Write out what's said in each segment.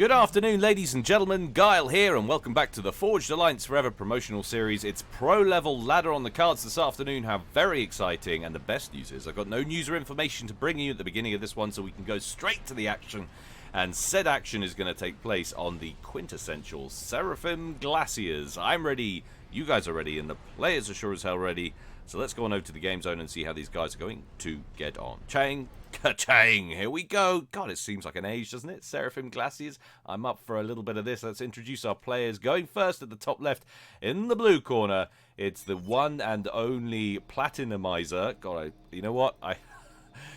Good afternoon, ladies and gentlemen. Guile here, and welcome back to the Forged Alliance Forever promotional series. It's pro-level ladder on the cards this afternoon. How very exciting, and the best news is I've got no news or information to bring you at the beginning of this one, so we can go straight to the action. And said action is going to take place on the quintessential Seraphim Glaciers. I'm ready, you guys are ready, and the players are sure as hell ready. So let's go on over to the game zone and see how these guys are going to get on. Chang, ka-chang, here we go. God, it seems like an age, doesn't it? Seraphim Glaciers. I'm up for a little bit of this. Let's introduce our players. Going first at the top left in the blue corner, it's the one and only Platinumizer. God, you know what?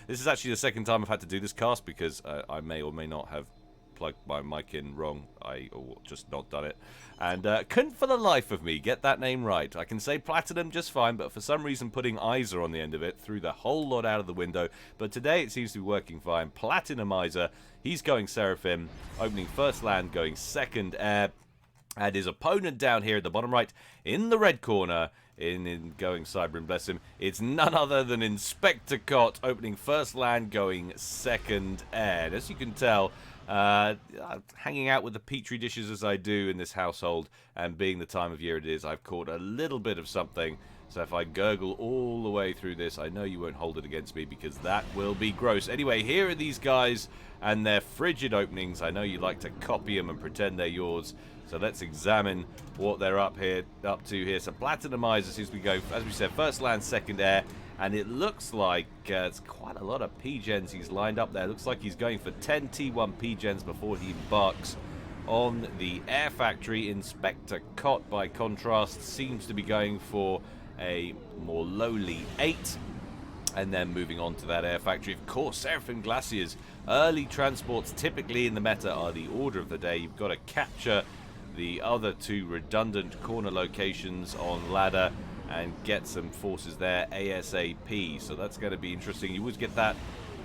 This is actually the second time I've had to do this cast because I may or may not have plugged my mic in wrong. Or just not done it. And couldn't for the life of me get that name right. I can say Platinum just fine, but for some reason putting Izer on the end of it threw the whole lot out of the window. But today it seems to be working fine. Platinumizer, he's going Seraphim, opening first land, going second air. And his opponent down here at the bottom right, in the red corner, in going Cybrin, bless him, it's none other than Inspector Cot, opening first land, going second air. As you can tell, hanging out with the petri dishes as I do in this household, and being the time of year it is, I've caught a little bit of something. So if I gurgle all the way through this, I know you won't hold it against me because that will be gross. Anyway, here are these guys and their frigid openings. I know you like to copy them and pretend they're yours. So let's examine what they're up to here. So Platinumizer, as we go, as we said, first land, second air. And it looks like it's quite a lot of P-Gens he's lined up there. Looks like he's going for 10 T1 P-Gens before he embarks on the Air Factory. Inspector Cot, by contrast, seems to be going for a more lowly 8. And then moving on to that Air Factory. Of course, Seraphim Glaciers. Early transports typically in the meta are the order of the day. You've got to capture the other two redundant corner locations on ladder and get some forces there ASAP. So that's going to be interesting. You always get that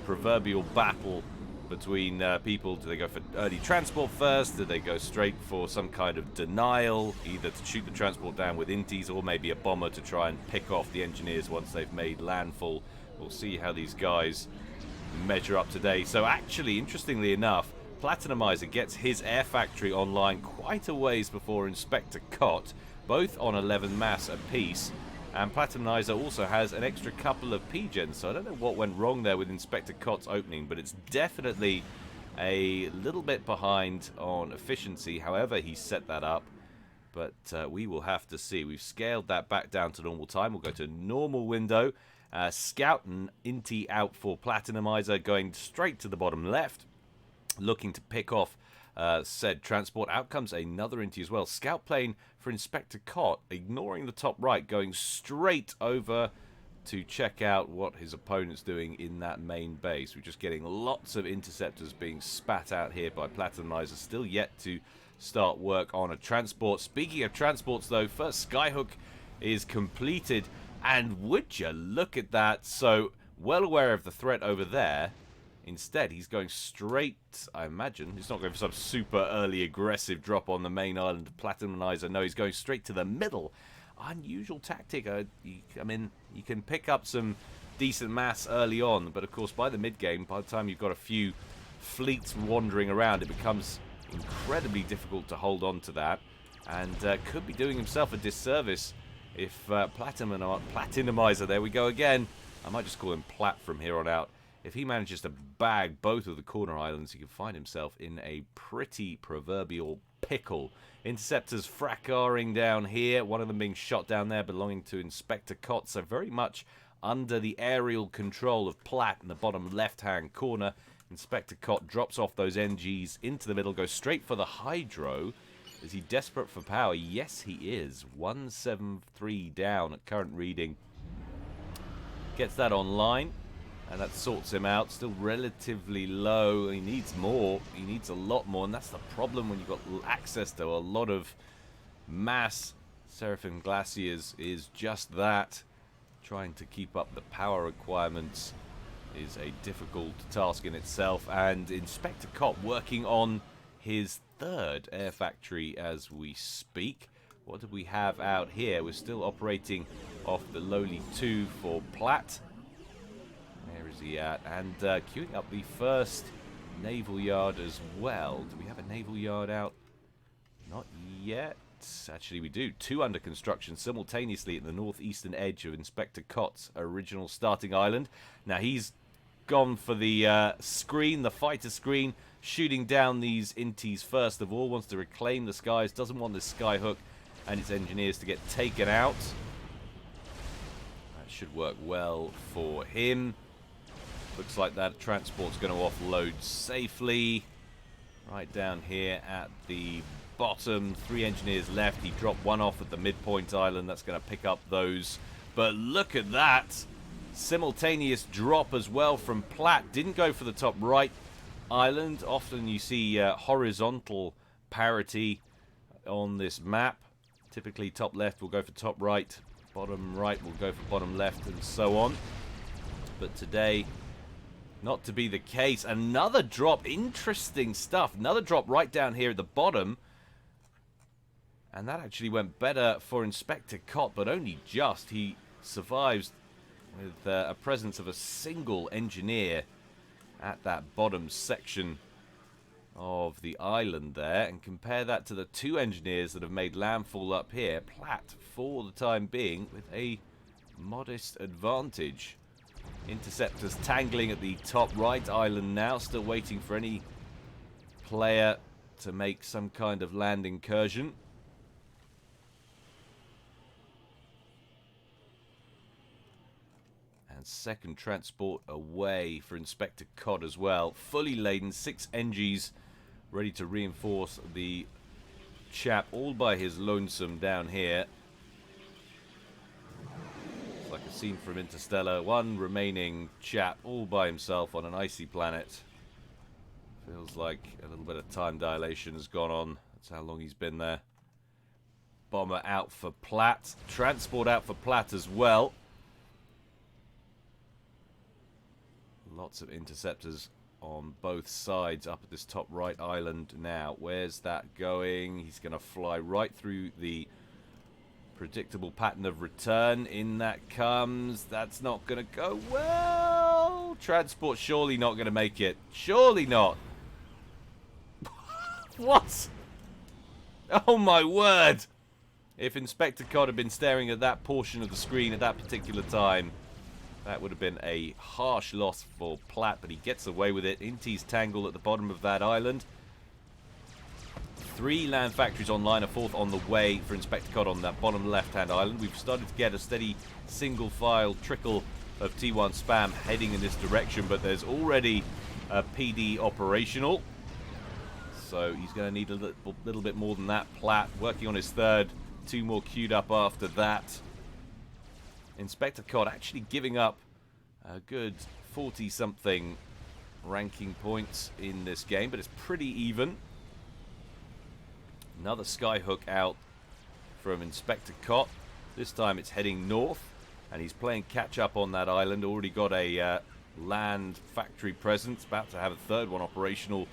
proverbial battle between people. Do they go for early transport first? Do they go straight for some kind of denial, either to shoot the transport down with inties or maybe a bomber to try and pick off the engineers once they've made landfall? We'll see how these guys measure up today. So actually, interestingly enough, Platinumizer gets his Air Factory online quite a ways before Inspector Cot, both on 11 mass apiece, and Platinumizer also has an extra couple of P-Gens, so I don't know what went wrong there with Inspector Cot's opening, but it's definitely a little bit behind on efficiency, however he set that up, but we will have to see. We've scaled that back down to normal time. We'll go to normal window. Scout and Inti out for Platinumizer, going straight to the bottom left, looking to pick off said transport. Out comes another Inti as well. Scout plane for Inspector Cot, ignoring the top right, going straight over to check out what his opponent's doing in that main base. We're just getting lots of interceptors being spat out here by Platinumizer. Still yet to start work on a transport. Speaking of transports though, first Skyhook is completed, and would you look at that? So well aware of the threat over there. Instead, he's going straight, I imagine, he's not going for some super early aggressive drop on the main island of Platinumizer. No, he's going straight to the middle. Unusual tactic. I mean, you can pick up some decent mass early on, but of course by the mid-game, by the time you've got a few fleets wandering around, it becomes incredibly difficult to hold on to that, and could be doing himself a disservice if Platinumizer, there we go again, I might just call him Plat from here on out. If he manages to bag both of the corner islands, he can find himself in a pretty proverbial pickle. Interceptors fraccaring down here, one of them being shot down there, belonging to Inspector Cot, so very much under the aerial control of Plat in the bottom left-hand corner. Inspector Cot drops off those NGs into the middle, goes straight for the Hydro. Is he desperate for power? Yes, he is. 173 down at current reading. Gets that online. And that sorts him out. Still relatively low. He needs more. He needs a lot more. And that's the problem when you've got access to a lot of mass. Seraphim Glaciers is just that. Trying to keep up the power requirements is a difficult task in itself. And Inspector Cot working on his third Air Factory as we speak. What do we have out here? We're still operating off the lowly 2 for Plat. Where is he at? And queuing up the first naval yard as well. Do we have a naval yard out? Not yet. Actually, we do. 2 under construction simultaneously at the northeastern edge of Inspector Cott's original starting island. Now, he's gone for the screen, the fighter screen, shooting down these inties first of all. Wants to reclaim the skies. Doesn't want this skyhook and its engineers to get taken out. That should work well for him. Looks like that transport's going to offload safely. Right down here at the bottom. 3 engineers left. He dropped 1 off at the midpoint island. That's going to pick up those. But look at that. Simultaneous drop as well from Platt. Didn't go for the top right island. Often you see horizontal parity on this map. Typically top left will go for top right. Bottom right will go for bottom left and so on. But today, not to be the case. Another drop. Interesting stuff. Another drop right down here at the bottom. And that actually went better for Inspector Cott, but only just. He survives with a presence of a single engineer at that bottom section of the island there. And compare that to the 2 engineers that have made landfall up here. Platt, for the time being, with a modest advantage. Interceptors tangling at the top right island now, still waiting for any player to make some kind of land incursion. And second transport away for Inspector Cod as well. Fully laden, 6 NGs ready to reinforce the chap all by his lonesome down here. It's like a scene from Interstellar. 1 remaining chap all by himself on an icy planet. Feels like a little bit of time dilation has gone on. That's how long he's been there. Bomber out for Platt. Transport out for Platt as well. Lots of interceptors on both sides up at this top right island now. Where's that going? He's going to fly right through the predictable pattern of return. In that comes. That's not going to go well. Transport surely not going to make it. Surely not. What? Oh my word. If Inspector Cod had been staring at that portion of the screen at that particular time, that would have been a harsh loss for Platt, but he gets away with it. Inties tangle at the bottom of that island. 3 land factories online, a 4th on the way for Inspector Cod on that bottom left-hand island. We've started to get a steady single-file trickle of T1 spam heading in this direction, but there's already a PD operational. So he's going to need a little bit more than that. Platt working on his 3rd. 2 more queued up after that. Inspector Cod actually giving up a good 40-something ranking points in this game, but it's pretty even. Another skyhook out from Inspector Cod. This time it's heading north, and he's playing catch-up on that island. Already got a land factory presence, about to have a 3rd one operational.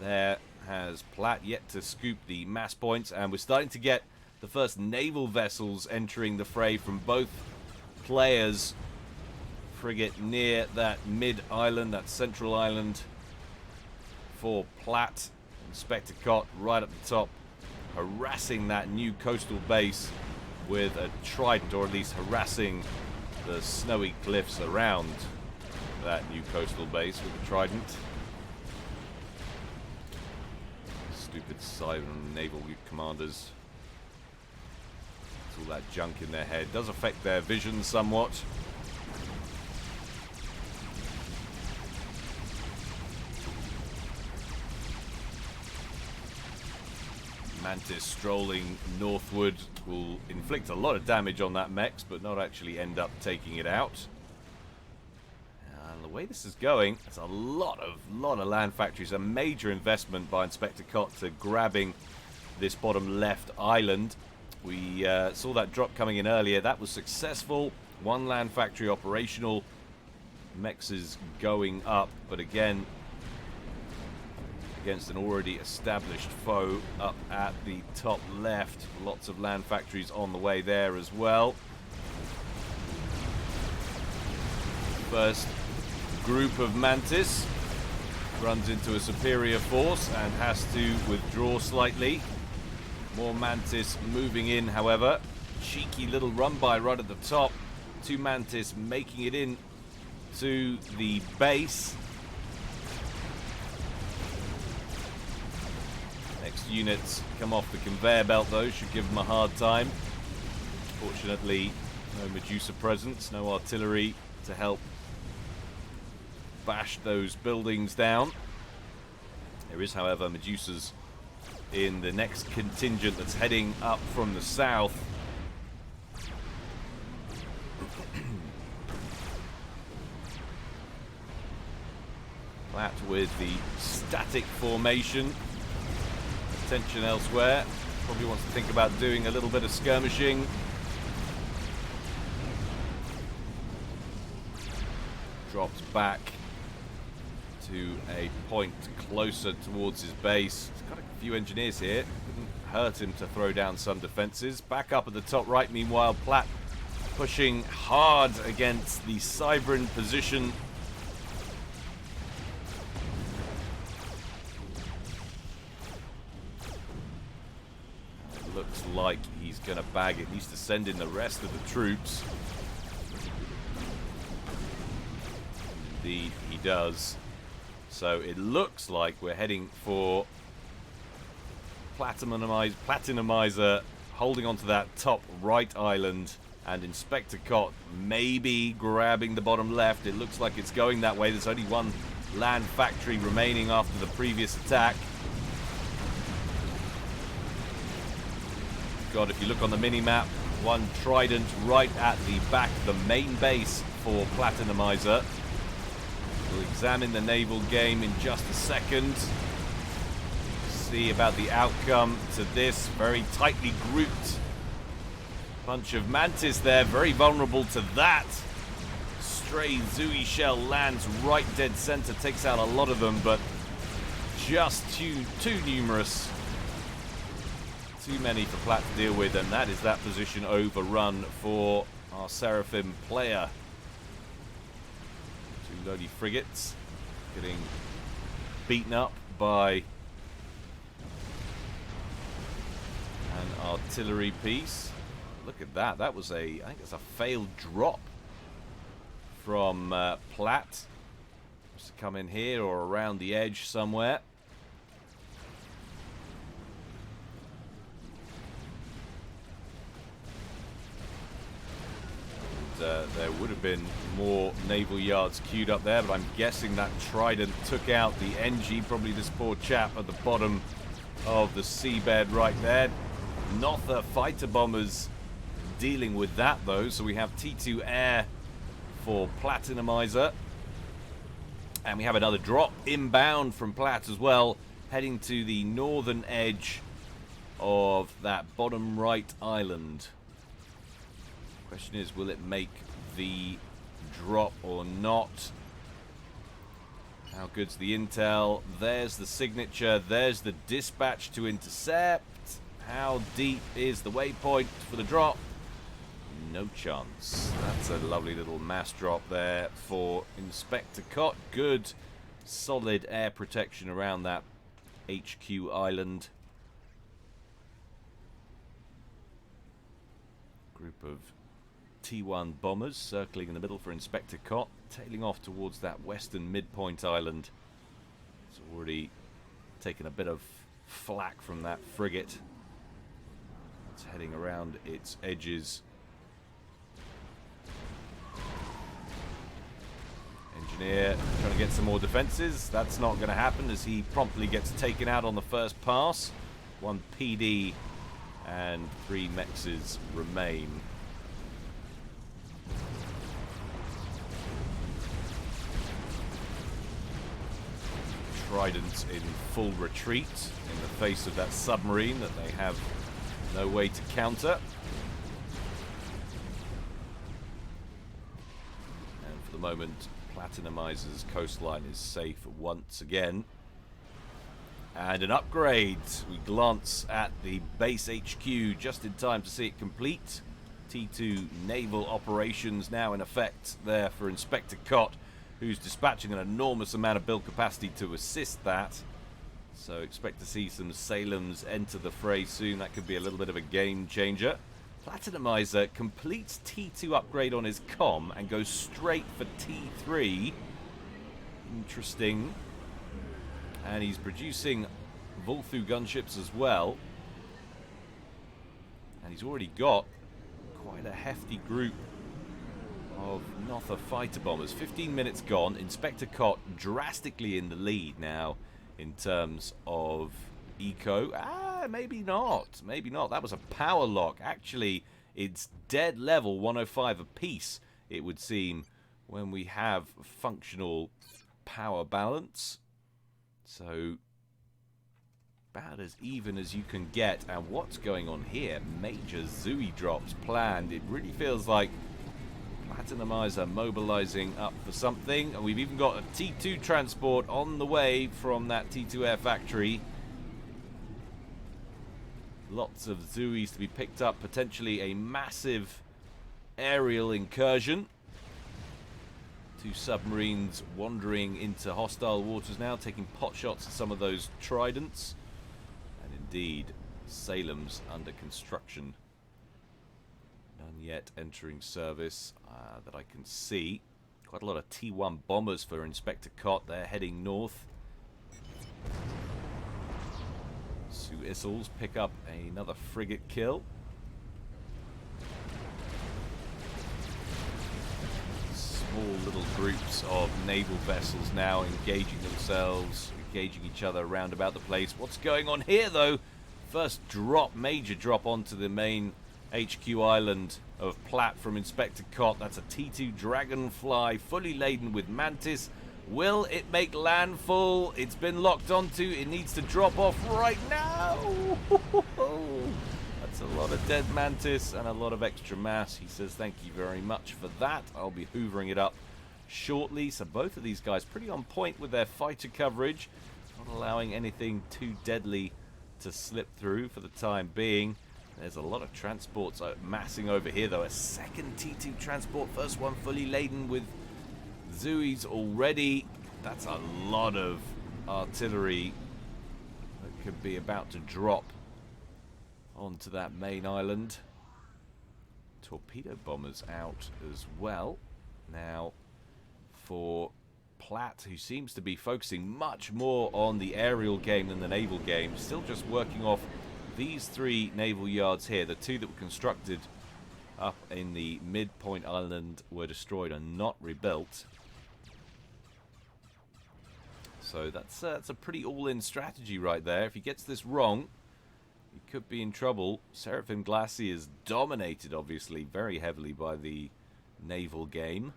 There has Platt yet to scoop the mass points, and we're starting to get the first naval vessels entering the fray from both players. Frigate near that mid-island, that central island for Platt. Inspector Cott right at the top, harassing that new coastal base with a trident, or at least harassing the snowy cliffs around that new coastal base with a trident. Stupid Siren naval commanders. All that junk in their head does affect their vision somewhat. Mantis strolling northward will inflict a lot of damage on that mech, but not actually end up taking it out. And the way this is going, it's a lot of land factories. A major investment by Inspector Cott to grabbing this bottom left island. We saw that drop coming in earlier. That was successful. 1 land factory operational. Mechs is going up, but again, against an already established foe up at the top left. Lots of land factories on the way there as well. First group of Mantis runs into a superior force and has to withdraw slightly. More Mantis moving in, however. Cheeky little run by right at the top. 2 Mantis making it in to the base. Next units come off the conveyor belt, though. Should give them a hard time. Fortunately, no Medusa presence, no artillery to help bash those buildings down. There is, however, Medusas in the next contingent that's heading up from the south. That with the static formation. Attention elsewhere. Probably wants to think about doing a little bit of skirmishing. Drops back to a point closer towards his base. He's got a few engineers here. Wouldn't hurt him to throw down some defenses. Back up at the top right, meanwhile, Plat pushing hard against the Cybran position. It looks like he's going to bag it. Needs to send in the rest of the troops. Indeed, he does. So it looks like we're heading for Platinumizer holding onto that top right island, and Inspector Cott maybe grabbing the bottom left. It looks like it's going that way. There's only one land factory remaining after the previous attack. God, if you look on the mini-map, one Trident right at the back, the main base for Platinumizer. We'll examine the naval game in just a second. See about the outcome to this. Very tightly grouped bunch of Mantis there. Very vulnerable to that. Stray Zooey shell lands right dead center. Takes out a lot of them, but just too numerous. Too many for Platt to deal with, and that is that position overrun for our Seraphim player. 2 lowly frigates getting beaten up by an artillery piece. Look at that. That was I think it's a failed drop from Platt. Must have come in here or around the edge somewhere. There would have been more naval yards queued up there, but I'm guessing that Trident took out the NG, probably this poor chap at the bottom of the seabed right there. Notha fighter bombers dealing with that, though, so we have T2 air for Platinumizer. And we have another drop inbound from Platt as well, heading to the northern edge of that bottom right island. Question is, will it make the drop or not? How good's the intel? There's the signature. There's the dispatch to intercept. How deep is the waypoint for the drop? No chance. That's a lovely little mass drop there for Inspector Cott. Good, solid air protection around that HQ island. Group of T1 bombers circling in the middle for Inspector Cott, tailing off towards that western midpoint island. It's already taken a bit of flak from that frigate. It's heading around its edges. Engineer trying to get some more defenses. That's not going to happen as he promptly gets taken out on the first pass. 1 PD and 3 mexes remain. Tridents in full retreat in the face of that submarine that they have no way to counter. And for the moment, Platinumizer's coastline is safe once again. And an upgrade. We glance at the base HQ just in time to see it complete. T2 naval operations now in effect there for Inspector Cott. who's dispatching an enormous amount of build capacity to assist that. So expect to see some Salems enter the fray soon. That could be a little bit of a game changer. Platinumizer completes T2 upgrade on his comm and goes straight for T3. Interesting. And he's producing Volthu gunships as well. And he's already got quite a hefty group of Notha fighter bombers. 15 minutes gone. Inspector Cott drastically in the lead now in terms of eco. Maybe not. Maybe not. That was a power lock. Actually, it's dead level 105 apiece, it would seem, when we have functional power balance. So about as even as you can get. And what's going on here? Major Zooey drops planned. It really feels like Platinumizer mobilizing up for something. And we've even got a T2 transport on the way from that T2 air factory. Lots of Zooeys to be picked up. Potentially a massive aerial incursion. 2 submarines wandering into hostile waters now, taking pot shots at some of those tridents. And indeed, Salem's under construction. None yet entering service that I can see. Quite a lot of T1 bombers for Inspector Cott. They're heading north. Sioux Issels pick up another frigate kill. Small little groups of naval vessels now engaging themselves, engaging each other around about the place. What's going on here, though? First drop, major drop onto the main HQ island of Platt from Inspector Cott. That's a T2 Dragonfly, fully laden with Mantis. Will it make landfall? It's been locked onto. It needs to drop off right now. That's a lot of dead Mantis and a lot of extra mass. He says thank you very much for that. I'll be hoovering it up shortly. So both of these guys pretty on point with their fighter coverage. Not allowing anything too deadly to slip through for the time being. There's a lot of transports massing over here, though. A second T2 transport. First one fully laden with Zooeys already. That's a lot of artillery that could be about to drop onto that main island. Torpedo bombers out as well. Now, for Platt, who seems to be focusing much more on the aerial game than the naval game, still just working off these 3 naval yards here. The 2 that were constructed up in the midpoint island were destroyed and not rebuilt. So that's a pretty all-in strategy right there. If he gets this wrong, he could be in trouble. Seraphim Glaciers dominated, obviously, very heavily by the naval game.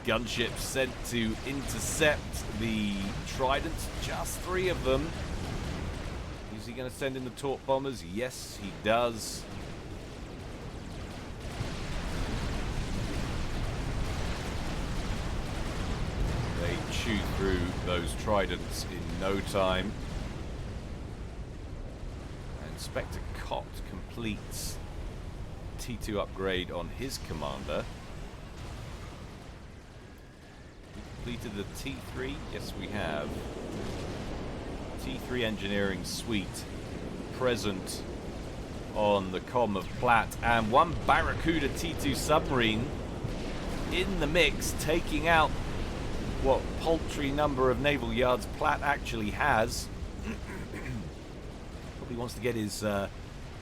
Gunships sent to intercept the Tridents, just 3 of them. Is he going to send in the torp bombers? Yes, he does. They chew through those Tridents in no time. And Inspector Cott completes T2 upgrade on his commander. Completed the T3? Yes, we have. T3 engineering suite present on the comm of Platt, and 1 Barracuda T2 submarine in the mix, taking out what paltry number of naval yards Platt actually has. Probably wants to get his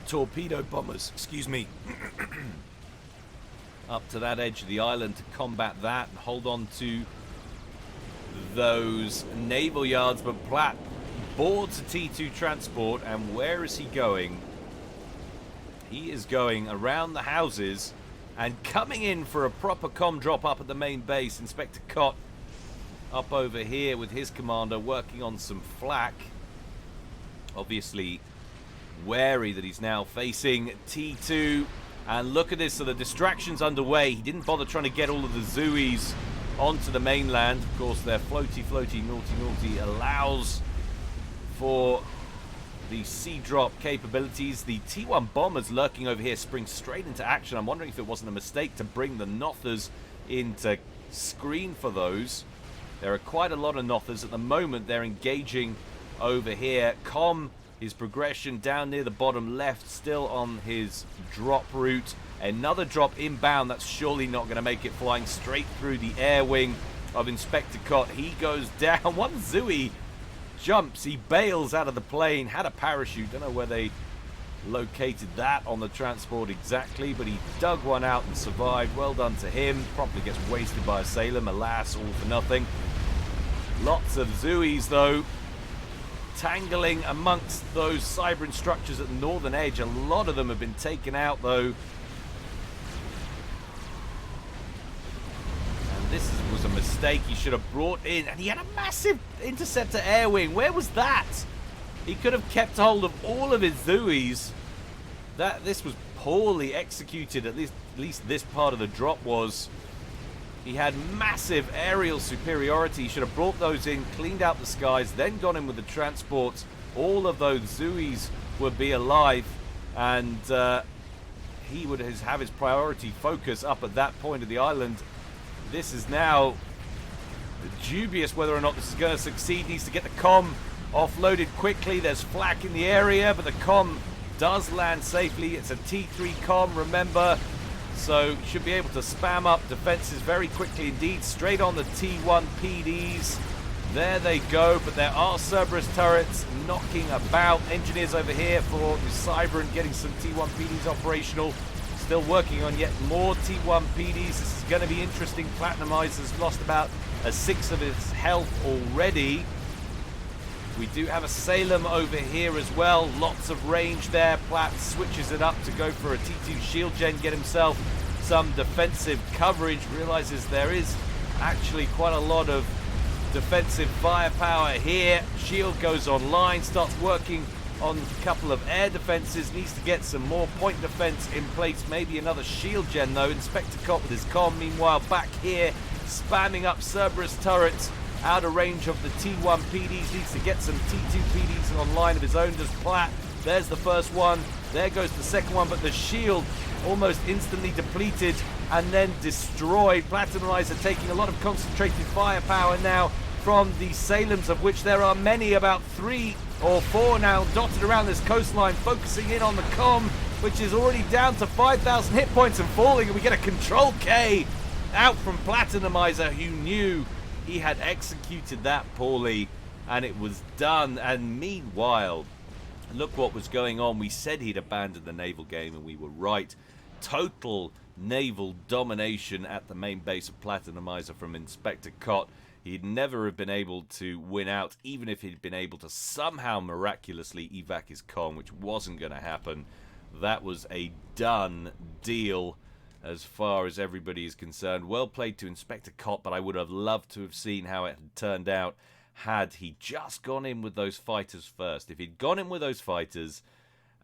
torpedo bombers, excuse me, up to that edge of the island to combat that and hold on to those naval yards. But Platt boards a T2 transport, and where is he going? He is going around the houses and coming in for a proper comm drop up at the main base. Inspector Cott up over here with his commander working on some flak. Obviously wary that he's now facing T2. And look at this, so the distraction's underway. He didn't bother trying to get all of the Zooeys onto the mainland. Of course, their floaty, naughty allows for the sea drop capabilities. The T1 bombers lurking over here spring straight into action. I'm wondering if it wasn't a mistake to bring the Nothers in to screen for those. There are quite a lot of Nothers at the moment. They're engaging over here. His progression down near the bottom left, still on his drop route. Another drop inbound. That's surely not going to make it, flying straight through the air wing of Inspector Cott. He goes down. One Zooey jumps. He bails out of the plane. Had a parachute. Don't know where they located that on the transport exactly, but he dug one out and survived. Well done to him. Probably gets wasted by a Salem. Alas, all for nothing. Lots of Zooeys, though, tangling amongst those Cybran structures at the northern edge. A lot of them have been taken out, though. And this was a mistake he should have brought in. And he had a massive interceptor air wing. Where was that? He could have kept hold of all of his Zooeys. This was poorly executed. At least this part of the drop was. He had massive aerial superiority. He should have brought those in, cleaned out the skies, then gone in with the transports. All of those Zooeys would be alive, and he would have his priority focus up at that point of the island. This is now dubious whether or not this is going to succeed. Needs to get the comm offloaded quickly. There's flak in the area, but the comm does land safely. It's a T3 comm, remember. So should be able to spam up defenses very quickly indeed. Straight on the T1 PDs. There they go, but there are Cerberus turrets knocking about. Engineers over here for the Cybran getting some T1 PDs operational. Still working on yet more T1 PDs. This is going to be interesting. Platinumizer's lost about a sixth of his health already. We do have a Salem over here as well. Lots of range there. Platt switches it up to go for a T2 shield gen, get himself some defensive coverage. Realizes there is actually quite a lot of defensive firepower here. Shield goes online, starts working on a couple of air defenses. Needs to get some more point defense in place. Maybe another shield gen though. Inspector Cott with his comm. Meanwhile, back here, spamming up Cerberus turrets. Out of range of the T1 PDs, needs to get some T2 PDs online of his own. Does Platt. There's the first one. There goes the second one, but the shield almost instantly depleted and then destroyed. Platinumizer taking a lot of concentrated firepower now from the Salems, of which there are many, about 3 or 4 now, dotted around this coastline, focusing in on the comm, which is already down to 5,000 hit points and falling, and we get a Control K out from Platinumizer, who knew he had executed that poorly, and it was done. And meanwhile, look what was going on. We said he'd abandoned the naval game, and we were right. Total naval domination at the main base of Platinumizer from Inspector Cott. He'd never have been able to win out, even if he'd been able to somehow miraculously evac his comm, which wasn't going to happen. That was a done deal as far as everybody is concerned. Well played to Inspector Cott, but I would have loved to have seen how it had turned out had he just gone in with those fighters first. If he'd gone in with those fighters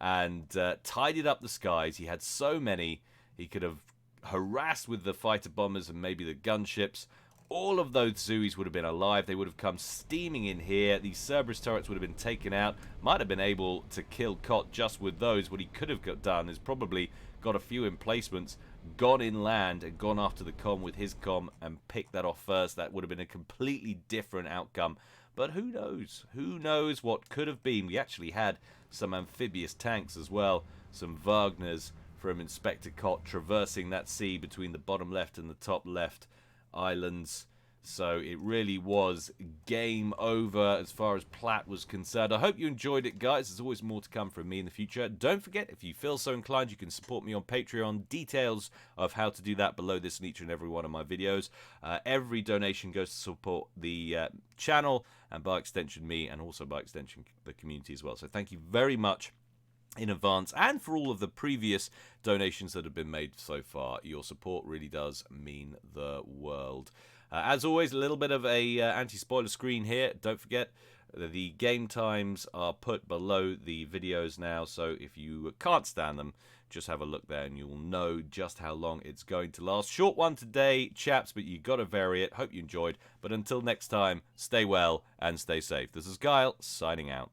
and tidied up the skies, he had so many, he could have harassed with the fighter bombers and maybe the gunships. All of those Zooeys would have been alive. They would have come steaming in here. These Cerberus turrets would have been taken out. Might have been able to kill Cott just with those. What he could have done is probably got a few emplacements, gone inland and gone after the comm with his comm and picked that off first. That would have been a completely different outcome. But who knows? Who knows what could have been? We actually had some amphibious tanks as well. Some Wagners from Inspector Cott traversing that sea between the bottom left and the top left islands. So it really was game over as far as Platt was concerned. I hope you enjoyed it, guys. There's always more to come from me in the future. Don't forget, if you feel so inclined, you can support me on Patreon. Details of how to do that below this and each and every one of my videos. Every donation goes to support the channel and by extension me, and also by extension the community as well. So thank you very much in advance, and for all of the previous donations that have been made so far. Your support really does mean the world. As always, a little bit of a anti-spoiler screen here. Don't forget, the game times are put below the videos now, so if you can't stand them, just have a look there and you'll know just how long it's going to last. Short one today, chaps, but you got to vary it. Hope you enjoyed. But until next time, stay well and stay safe. This is Guile, signing out.